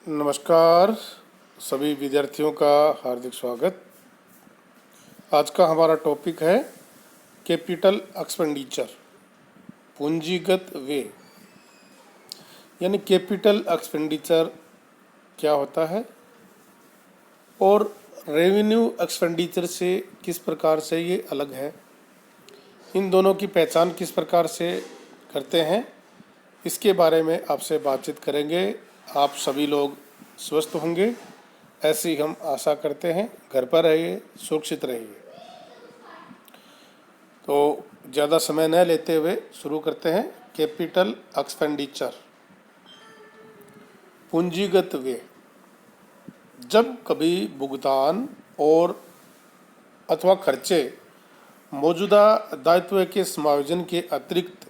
नमस्कार सभी विद्यार्थियों का हार्दिक स्वागत। आज का हमारा टॉपिक है कैपिटल एक्सपेंडिचर, पूंजीगत व्यय। यानी कैपिटल एक्सपेंडिचर क्या होता है और रेवेन्यू एक्सपेंडिचर से किस प्रकार से ये अलग है, इन दोनों की पहचान किस प्रकार से करते हैं, इसके बारे में आपसे बातचीत करेंगे। आप सभी लोग स्वस्थ होंगे ऐसी हम आशा करते हैं। घर पर रहिए, सुरक्षित रहिए। तो ज़्यादा समय न लेते हुए शुरू करते हैं। कैपिटल एक्सपेंडिचर, पूंजीगत व्यय। जब कभी भुगतान और अथवा खर्चे मौजूदा दायित्व के समायोजन के अतिरिक्त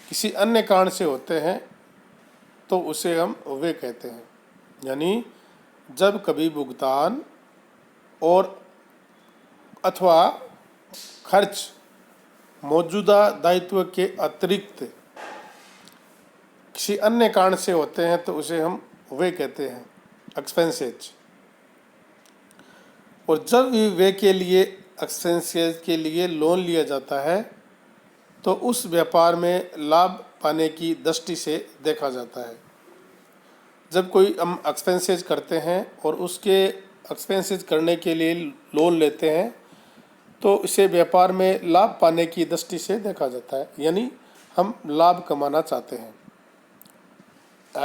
किसी अन्य कारण से होते हैं तो उसे हम व्यय कहते हैं। यानी जब कभी भुगतान और अथवा खर्च मौजूदा दायित्व के अतिरिक्त किसी अन्य कारण से होते हैं तो उसे हम व्यय कहते हैं, एक्सपेंसेज। और जब भी व्यय के लिए, एक्सपेंसेज के लिए लोन लिया जाता है तो उस व्यापार में लाभ पाने की दृष्टि से देखा जाता है। जब कोई हम एक्सपेंसेज करते हैं और उसके एक्सपेंसेज करने के लिए लोन लेते हैं तो इसे व्यापार में लाभ पाने की दृष्टि से देखा जाता है। यानी हम लाभ कमाना चाहते हैं।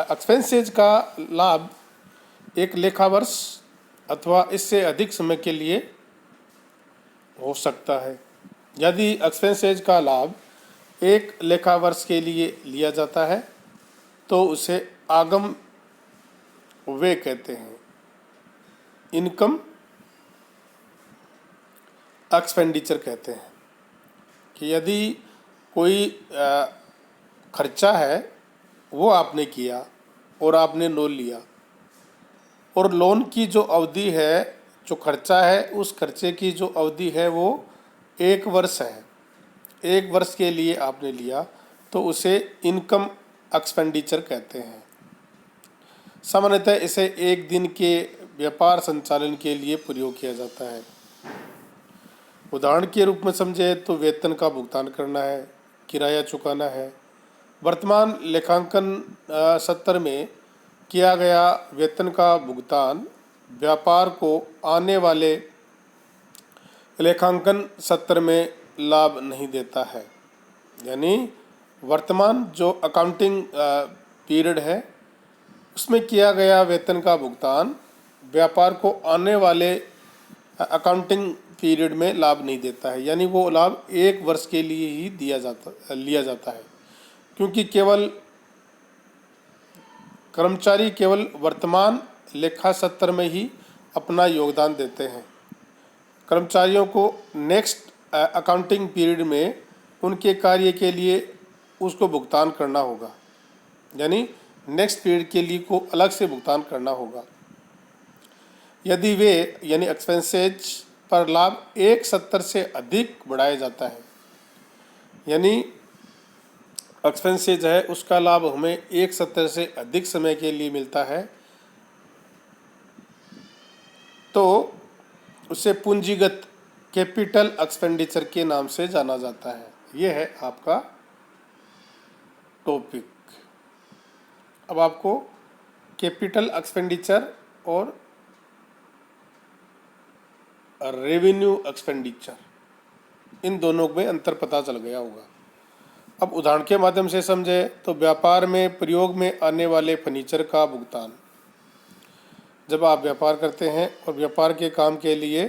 एक्सपेंसेज का लाभ एक लेखा वर्ष अथवा इससे अधिक समय के लिए हो सकता है। यदि एक्सपेंसेज का लाभ एक लेखा वर्ष के लिए लिया जाता है तो उसे आगम व्यय कहते हैं, इनकम एक्सपेंडिचर कहते हैं। कि यदि कोई खर्चा है वो आपने किया और आपने लोन लिया और लोन की जो अवधि है, जो खर्चा है, उस खर्चे की जो अवधि है वो 1 वर्ष है, 1 वर्ष के लिए आपने लिया तो उसे इनकम एक्सपेंडिचर कहते हैं। सामान्यतः इसे एक दिन के व्यापार संचालन के लिए प्रयोग किया जाता है। उदाहरण के रूप में समझे तो वेतन का भुगतान करना है, किराया चुकाना है। वर्तमान लेखांकन सत्र में किया गया वेतन का भुगतान व्यापार को आने वाले लेखांकन सत्र में लाभ नहीं देता है। यानी वर्तमान जो अकाउंटिंग पीरियड है उसमें किया गया वेतन का भुगतान व्यापार को आने वाले अकाउंटिंग पीरियड में लाभ नहीं देता है। यानी वो लाभ 1 वर्ष के लिए ही लिया जाता है, क्योंकि कर्मचारी केवल वर्तमान लेखा सत्र में ही अपना योगदान देते हैं। कर्मचारियों को नेक्स्ट अकाउंटिंग पीरियड में उनके कार्य के लिए उसको भुगतान करना होगा। यानी नेक्स्ट पीरियड के लिए को अलग से भुगतान करना होगा। यदि वे यानी एक्सपेंसेज पर लाभ 1 सत्र से अधिक बढ़ाया जाता है, यानी एक्सपेंसेज है उसका लाभ हमें 1 सत्र से अधिक समय के लिए मिलता है तो उसे पूंजीगत कैपिटल एक्सपेंडिचर के नाम से जाना जाता है। यह है आपका टॉपिक। अब आपको कैपिटल एक्सपेंडिचर और रेवेन्यू एक्सपेंडिचर इन दोनों में अंतर पता चल गया होगा। अब उदाहरण के माध्यम से समझे तो व्यापार में प्रयोग में आने वाले फर्नीचर का भुगतान। जब आप व्यापार करते हैं और व्यापार के काम के लिए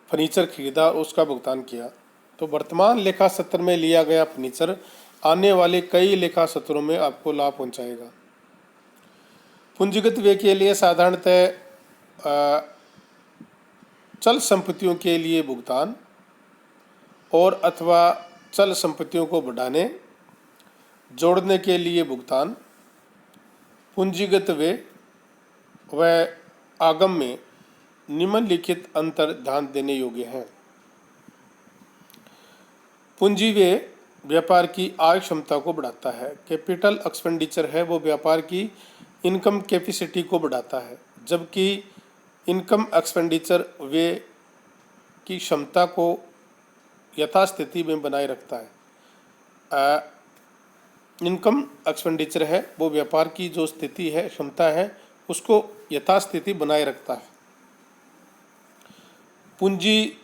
फर्नीचर खरीदा, उसका भुगतान किया, तो वर्तमान लेखा सत्र में लिया गया फर्नीचर आने वाले कई लेखा सत्रों में आपको लाभ पहुंचाएगा। पूंजीगत व्यय के लिए साधारणतः चल संपत्तियों के लिए भुगतान और अथवा चल संपत्तियों को बढ़ाने जोड़ने के लिए भुगतान, पूंजीगत व्यय व आगम में निम्नलिखित अंतर ध्यान देने योग्य हैं। पूंजी व्यय व्यापार की आय क्षमता को बढ़ाता है। कैपिटल एक्सपेंडिचर है वो व्यापार की इनकम कैपेसिटी को बढ़ाता है, जबकि इनकम एक्सपेंडिचर व्यय की क्षमता को यथास्थिति में बनाए रखता है। इनकम एक्सपेंडिचर है वो व्यापार की जो स्थिति है, क्षमता है, उसको यथास्थिति बनाए रखता है। पूंजी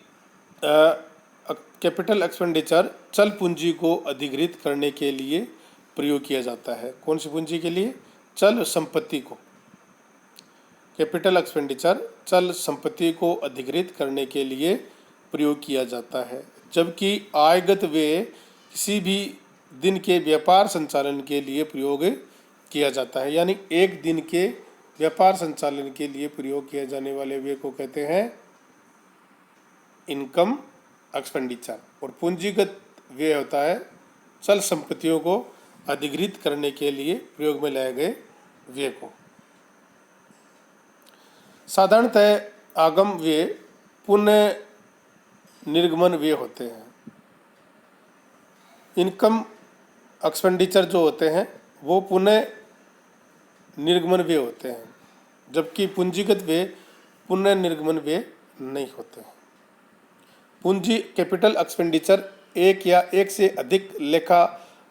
कैपिटल एक्सपेंडिचर चल पूंजी को अधिग्रहित करने के लिए प्रयोग किया जाता है। कौन सी पूंजी के लिए? चल संपत्ति को। कैपिटल एक्सपेंडिचर चल संपत्ति को अधिग्रहित करने के लिए प्रयोग किया जाता है, जबकि आयगत व्यय किसी भी दिन के व्यापार संचालन के लिए प्रयोग किया जाता है। यानी एक दिन के व्यापार संचालन के लिए प्रयोग किए जाने वाले व्यय को कहते हैं इनकम एक्सपेंडिचर। और पूंजीगत व्यय होता है चल संपत्तियों को अधिग्रहित करने के लिए प्रयोग में लाए गए व्यय को। साधारणतः आगम व्यय पुनः निर्गमन व्यय होते हैं। इनकम एक्सपेंडिचर जो होते हैं वो पुनः निर्गमन व्यय होते हैं, जबकि पूंजीगत व्यय पुनः निर्गमन व्यय नहीं होते हैं। पूंजी कैपिटल एक्सपेंडिचर एक या एक से अधिक लेखा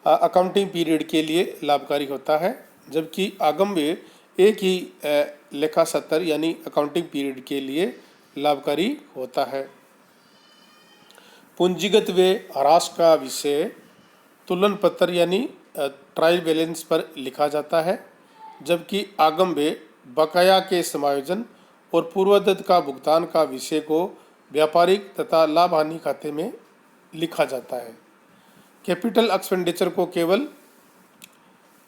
अकाउंटिंग पीरियड के लिए लाभकारी होता है, जबकि आगम व्यय एक ही लेखा सत्र यानी अकाउंटिंग पीरियड के लिए लाभकारी होता है। पूंजीगत व्यय ह्रास का विषय तुलन पत्र यानी ट्रायल बैलेंस पर लिखा जाता है, जबकि आगम व्यय बकाया के समायोजन और पूर्वदत्त का भुगतान का विषय को व्यापारिक तथा लाभ हानि खाते में लिखा जाता है। कैपिटल एक्सपेंडिचर को केवल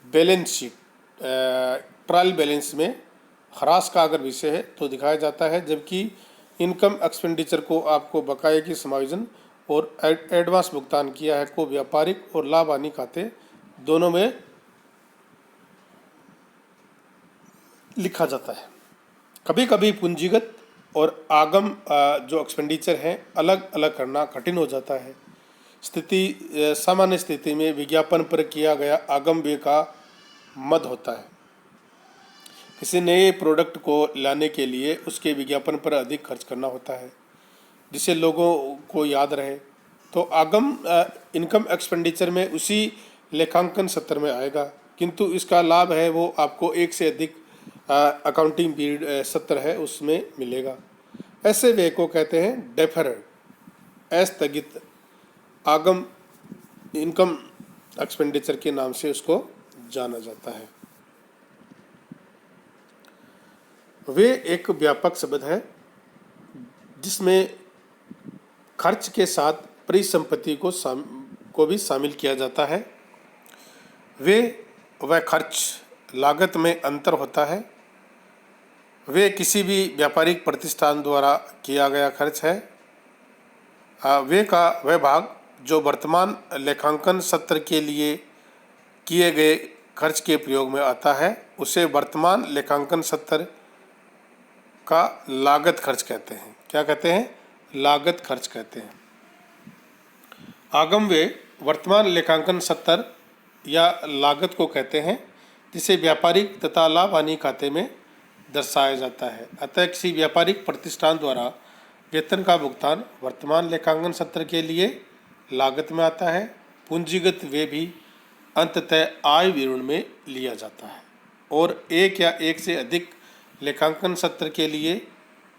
बैलेंस शीट ट्रायल बैलेंस में ह्रास का अगर विषय है तो दिखाया जाता है, जबकि इनकम एक्सपेंडिचर को आपको बकाये की समायोजन और एडवांस भुगतान किया है को व्यापारिक और लाभ हानि खाते दोनों में लिखा जाता है। कभी कभी पूंजीगत और आगम जो एक्सपेंडिचर है अलग अलग करना कठिन हो जाता है। सामान्य स्थिति में विज्ञापन पर किया गया आगम व्यय का मद होता है। किसी नए प्रोडक्ट को लाने के लिए उसके विज्ञापन पर अधिक खर्च करना होता है जिससे लोगों को याद रहे, तो आगम इनकम एक्सपेंडिचर में उसी लेखांकन सत्र में आएगा, किंतु इसका लाभ है वो आपको एक से अधिक अकाउंटिंग पीरियड सत्र है उसमें मिलेगा। ऐसे व्यय को कहते हैं डेफर्ड, अस्थगित आगम इनकम एक्सपेंडिचर के नाम से उसको जाना जाता है। वे एक व्यापक शब्द है जिसमें खर्च के साथ परिसंपत्ति को भी शामिल किया जाता है। वह खर्च लागत में अंतर होता है। वे किसी भी व्यापारिक प्रतिष्ठान द्वारा किया गया खर्च है। वह भाग जो वर्तमान लेखांकन सत्र के लिए किए गए खर्च के प्रयोग में आता है उसे वर्तमान लेखांकन सत्र का लागत खर्च कहते हैं। क्या कहते हैं? लागत खर्च कहते हैं। आगम व्यय वर्तमान लेखांकन सत्र या लागत को कहते हैं जिसे व्यापारिक तथा लाभ हानि खाते में दर्शाया जाता है। अतः किसी व्यापारिक प्रतिष्ठान द्वारा वेतन का भुगतान वर्तमान लेखांकन सत्र के लिए लागत में आता है। पूंजीगत व्यय भी अंततः आय विवरण में लिया जाता है और एक या एक से अधिक लेखांकन सत्र के लिए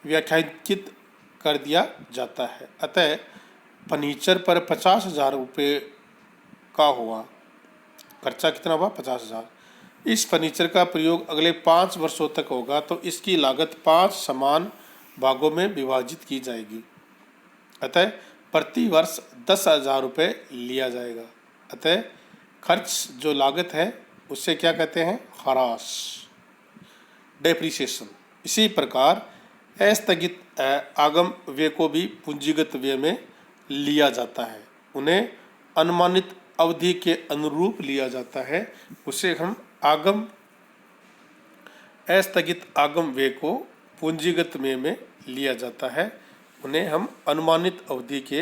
व्याख्यायित कर दिया जाता है। अतः फर्नीचर पर 50,000 रुपये का हुआ खर्चा, कितना हुआ? 50,000। इस फर्नीचर का प्रयोग अगले 5 वर्षों तक होगा तो इसकी लागत 5 समान भागों में विभाजित की जाएगी। अतः प्रति वर्ष 10,000 रुपये लिया जाएगा। अतः खर्च जो लागत है उससे क्या कहते हैं? ह्रास, डेप्रिसिएशन। इसी प्रकार अस्थगित आगम व्यय को भी पूंजीगत व्यय में लिया जाता है। उन्हें अनुमानित अवधि के अनुरूप लिया जाता है। उसे हम अस्थगित आगम व्यय को पूंजीगत व्यय में लिया जाता है। उन्हें हम अनुमानित अवधि के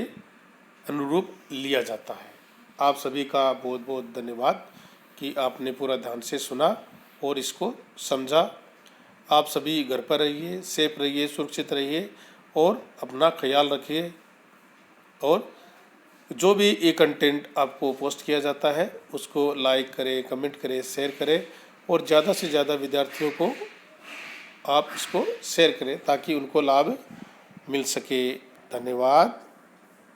अनुरूप लिया जाता है। आप सभी का बहुत बहुत धन्यवाद कि आपने पूरा ध्यान से सुना और इसको समझा। आप सभी घर पर रहिए, सेफ रहिए, सुरक्षित रहिए और अपना ख्याल रखिए। और जो भी ये कंटेंट आपको पोस्ट किया जाता है उसको लाइक करें, कमेंट करें, शेयर करें और ज़्यादा से ज़्यादा विद्यार्थियों को आप इसको शेयर करें ताकि उनको लाभ मिल सके। धन्यवाद।